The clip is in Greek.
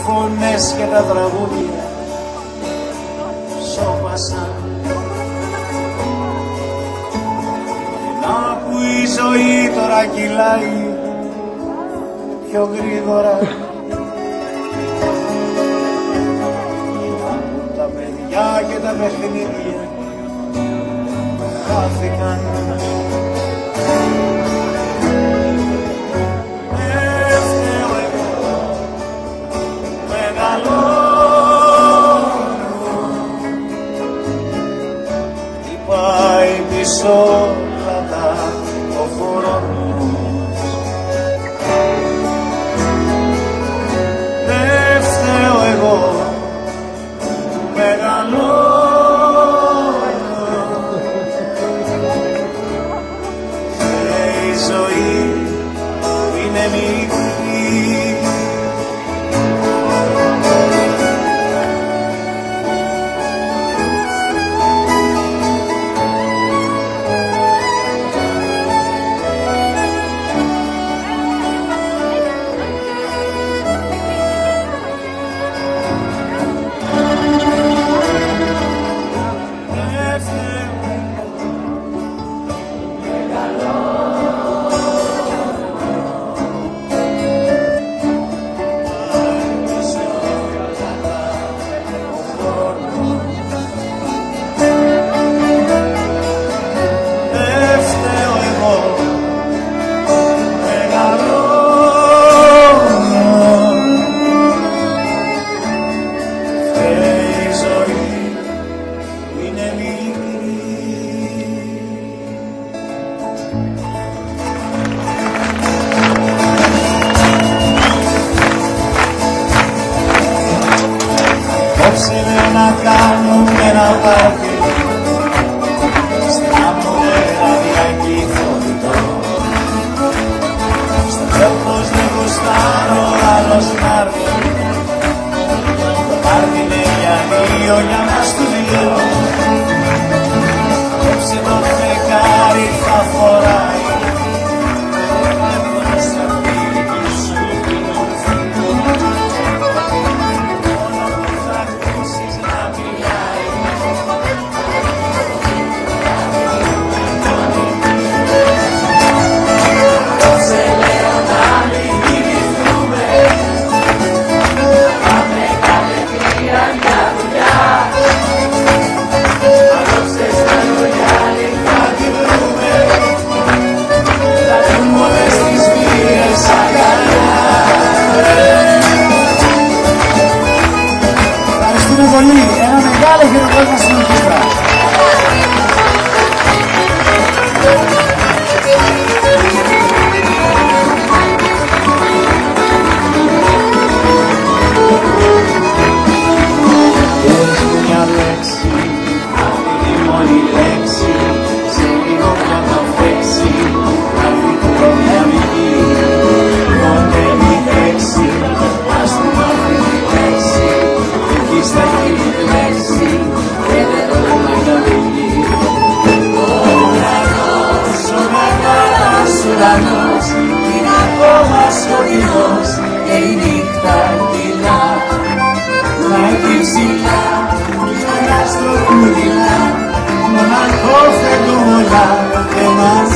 φωνές και τα τραγούδια σώπασαν. Και να που η ζωή τώρα κυλάει πιο γρήγορα, και να που τα παιδιά και τα παιχνίδια χάθηκαν. Πάει πίσω πλατά ο χρόνος. Δεν φταίω εγώ που μεγαλώνω, και η ζωή είναι μικρή. Απόψε να κάνουμε ένα πάρτι στην αμμονέρα διακυθωρητό. Στο τέλος δεν γουστάρω άλλος να έρθει. Το πάρτι είναι για δύο, για μας τους δυο. Απόψε το φεγγάρι θα φοράει πολύ. Ένα μεγάλο χειροκρότημα στην ορχήστρα. Έχεις μια λέξη, αυτή η μόνη λέξη, σε λίγο θα τα φέξει, αυτή το μια μική, πότε μη τρέξει, ας την αυτή τη λέξη, εκεί στα χείλη λέξη, και δεν το μεγαλύτερη. Ο μεγάλος ουρανός, είναι ακόμα σκοτεινός, και η νύχτα κυλά, να εκεί ψηλά, στον άστρο που δειλά, μοναχό φεγγόμολα, και μας